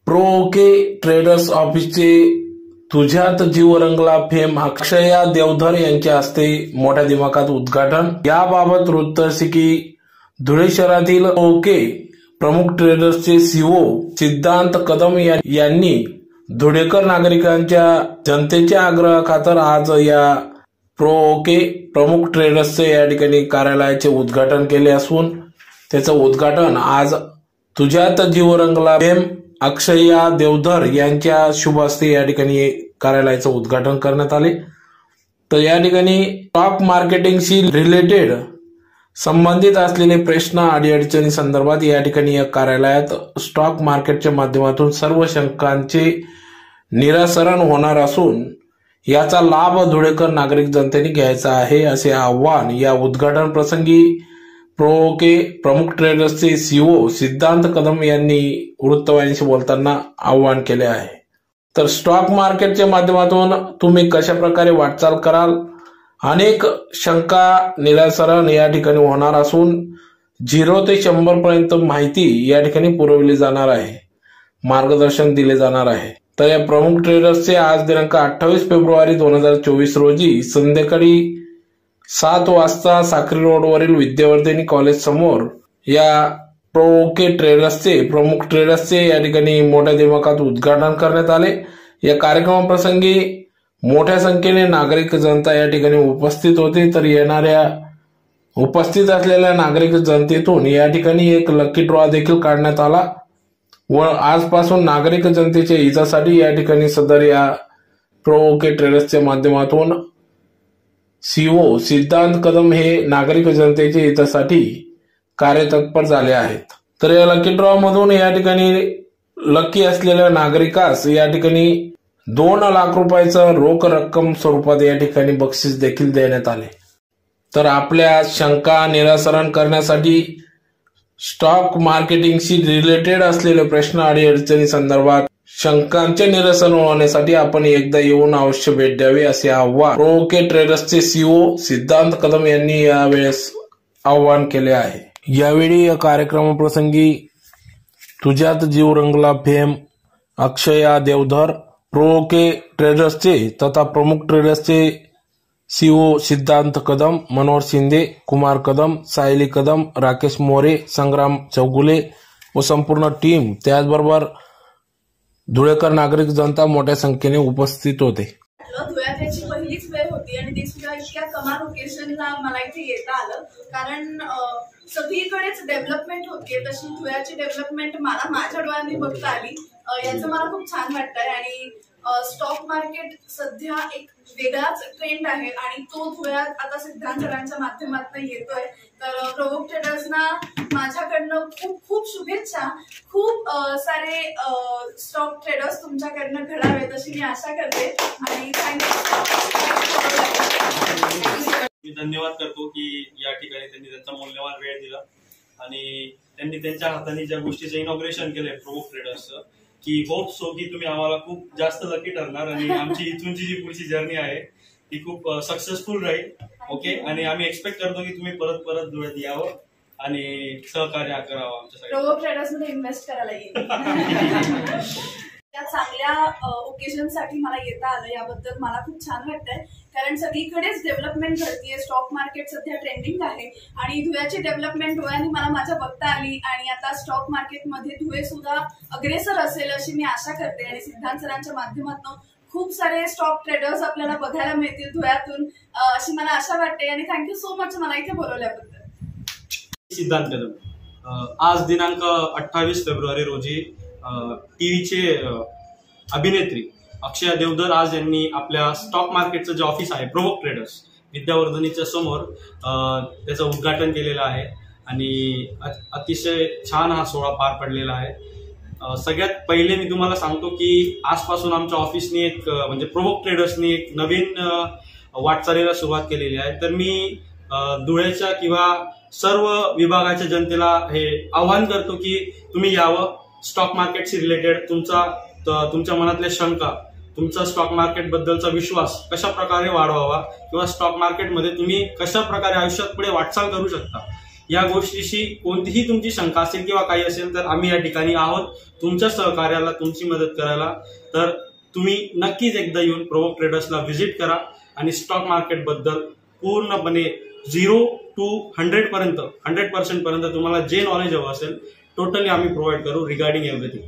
Pro okay traders ऑफिसचे तुझ्यात जीव रंगला फेम अक्षया देवधर यांच्या हस्ते मोठ्या दिमाखात उद्घाटन। याबाबत वृत्त असे की धुळे शहरातील ओके प्रमुख ट्रेडर्सचे सीओ सिद्धांत कदम यांनी धुळेकर नागरिकांच्या जनतेच्या आग्रहाखातर आज या प्रो ओके प्रमुख ट्रेडर्सचे या ठिकाणी कार्यालयाचे उद्घाटन केले असून त्याचं उद्घाटन आज तुझ्यात जीव रंगला फेम अक्षया देवधर यांच्या शुभ हस्ते या ठिकाणी कार्यालयाचं उद्घाटन करण्यात आले। तर या ठिकाणी स्टॉक मार्केटिंगशी रिलेटेड संबंधित असलेले प्रश्न अडीअडचणी संदर्भात या ठिकाणी या कार्यालयात स्टॉक मार्केटच्या माध्यमातून सर्व शंकांचे निराकरण होणार असून याचा लाभ धुळेकर नागरिक जनतेने घ्यायचा आहे असे आवाहन या उद्घाटन प्रसंगी प्रो ओके प्रमुख ट्रेडर्सचे सीओ सिद्धांत कदम यांनी वृत्तवाहिनीशी बोलताना आवाहन केले आहे। तर स्टॉक मार्केटच्या माध्यमातून तुम्ही कशा प्रकारे वाटचाल कराल, अनेक शंका निराकरण या ठिकाणी होणार असून 0 ते 100 पर्यंत माहिती या ठिकाणी पुरवली जाणार आहे, मार्गदर्शन दिले जाणार आहे। तर या प्रमुख ट्रेडर्सचे आज दिनांक 28 फेब्रुवारी 2024 रोजी संध्याकाळी 7 वाजता साक्री रोडवरील विद्यावर्धिनी कॉलेज समोर या प्रो ओके ट्रेडर्सचे प्रमुख ट्रेडर्सचे या ठिकाणी मोठ्या दिमाखात उद्घाटन करण्यात आले। या कार्यक्रमाप्रसंगी मोठ्या संख्येने नागरिक जनता या ठिकाणी उपस्थित होते। तर येणाऱ्या उपस्थित असलेल्या नागरिक जनतेतून या ठिकाणी एक लकी ड्रॉ देखील काढण्यात आला व आजपासून नागरिक जनतेच्या हितासाठी या ठिकाणी सदर या प्रो ओके ट्रेडर्सच्या माध्यमातून सीओ सिद्धांत कदम हे नागरिक जनतेच्या हितासाठी कार्यतत्पर झाले आहेत। तर या लकी ड्रॉ मधून या ठिकाणी लकी असलेल्या नागरिकास या ठिकाणी 2 लाख रुपयाचं रोख रक्कम स्वरूपात या ठिकाणी बक्षीस देखील देण्यात आले। तर आपल्या शंका निराकरण करण्यासाठी स्टॉक मार्केटिंगशी रिलेटेड असलेले प्रश्न अडीअडचणी संदर्भात शंकांचे निरसन होण्यासाठी आपण एकदा येऊन अवश्य भेट द्यावी असे आवाहन प्रो ओके ट्रेडर्सचे सीओ सिद्धांत कदम यांनी यावेळेस आवाहन केले आहे। यावेळी या कार्यक्रमाप्रसंगी तुझ्यात जीव रंगला फेम अक्षया देवधर प्रो ओके ट्रेडर्सचे तथा प्रमुख ट्रेडर्सचे सीओ सिद्धांत कदम, मनोहर शिंदे, कुमार कदम, सायली कदम, राकेश मोरे, संग्राम चौगुले व संपूर्ण टीम त्याचबरोबर धुळेकर नागरिक जनता मोठ्या संख्येने उपस्थित होते। धुळ्यात याची पहिलीच वेळ होती आणि ती सुद्धा इतक्या कमाल ओकेशनला मला इथे येता आलं, कारण सगळीकडेच डेव्हलपमेंट होतीये तशी धुळ्याची डेव्हलपमेंट मला माझ्या डोळ्यांनी बघता आली। याचं मला खूप छान वाटतंय आणि स्टॉक मार्केट सध्या एक वेगळाच ट्रेंड आहे आणि तो धुळ्यात आता सिद्धांत सरांच्या माध्यमातून येतोय। तर प्रमुख ट्रेडर्सना माझ्याकडनं खूप खूप शुभेच्छा। खूप सारे स्टॉक ट्रेडर्स तुमच्याकडनं घडावेत अशी मी आशा करते आणि मी धन्यवाद करतो की या ठिकाणी त्यांनी त्यांचा मूल्यवान वेळ दिला आणि त्यांनी त्यांच्या हाताने ज्या गोष्टीचं इनॉग्रेशन केलंय प्रमुख ट्रेडर्सचं की होप सो की तुम्ही आम्हाला खूप जास्त लकी ठरणार आणि आमची इथूनची जी पुढची जर्नी आहे ती खूप सक्सेसफुल राहील। ओके, आणि आम्ही एक्सपेक्ट करतो की तुम्ही परत परत धुळ्यात यावं आणि सहकार्य करावं आमच्यासाठी। प्रमुख ट्रेडर्स मध्ये इन्व्हेस्ट करायला येईल। त्या चांगल्या ओकेजनसाठी मला येता आलं याबद्दल मला खूप छान वाटतंय, कारण सगळीकडेच डेव्हलपमेंट घडतीये। स्टॉक मार्केट सध्या ट्रेंडिंग आहे आणि धुळ्याची डेव्हलपमेंट डोळ्यांनी मला माझ्या बघता आली आणि आता स्टॉक मार्केटमध्ये धुळे सुद्धा अग्रेसर असेल अशी मी आशा करते आणि सिद्धांत सरांच्या माध्यमातून खूप सारे स्टॉक ट्रेडर्स आपल्याला बघायला मिळतील धुळ्यातून अशी मला आशा वाटते आणि थँक्यू सो मच मला इथे बोलवल्याबद्दल। सिद्धांत कदम आज दिनांक 28 फेब्रुवारी रोजी टीव्हीचे अभिनेत्री अक्षया देवधर आज यांनी आपल्या स्टॉक मार्केटचं जे ऑफिस आहे प्रमुख ट्रेडर्स विद्यावर्धनीच्या समोर त्याचं उद्घाटन केलेलं आहे आणि अतिशय छान हा सोहळा पार पडलेला आहे। सगळ्यात पहिले मी तुम्हाला सांगतो की आजपासून आमच्या ऑफिसने एक म्हणजे प्रमुख ट्रेडर्सनी एक नवीन वाटचालीला सुरुवात केलेली आहे। तर मी धुळ्याच्या किंवा सर्व विभागाच्या जनतेला हे आवाहन करतो की तुम्ही यावं, स्टॉक मार्केटशी रिलेटेड तुमच्या मनातल्या शंका, तुमचा स्टॉक मार्केट बद्दलचा विश्वास कशा प्रकारे वाढवावा किंवा स्टॉक मार्केटमध्ये तुम्ही कशा प्रकारे आयुष्यात पुढे वाटचाल करू शकता या गोष्टीशी कोणतीही तुमची शंका असेल किंवा काही असेल तर आम्ही या ठिकाणी आहोत तुमच्या सहकार्याला, तुमची मदत करायला. तर तुम्ही नक्कीच एकदा येऊन प्रोवोक ट्रेडर्सला व्हिजिट करा आणि स्टॉक मार्केट बद्दल पूर्णपणे 0 to 100% पर्यंत तुम्हाला जे नॉलेज हवं असेल टोटली आम्ही प्रोव्हाइड करू रिगार्डिंग एव्हरीथिंग.